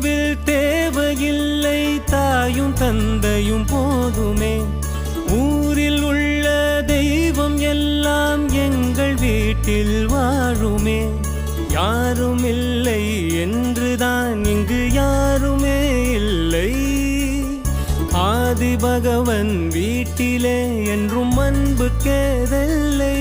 கோவில் தேவையில்லை, தாயும் தந்தையும் போதுமே. ஊரில் உள்ள தெய்வம் எல்லாம் எங்கள் வீட்டில் வாழுமே. யாரும் இல்லை என்றுதான் இங்கு யாருமே இல்லை. ஆதி பகவன் வீட்டிலே என்றும் அன்பு கேதல்லை.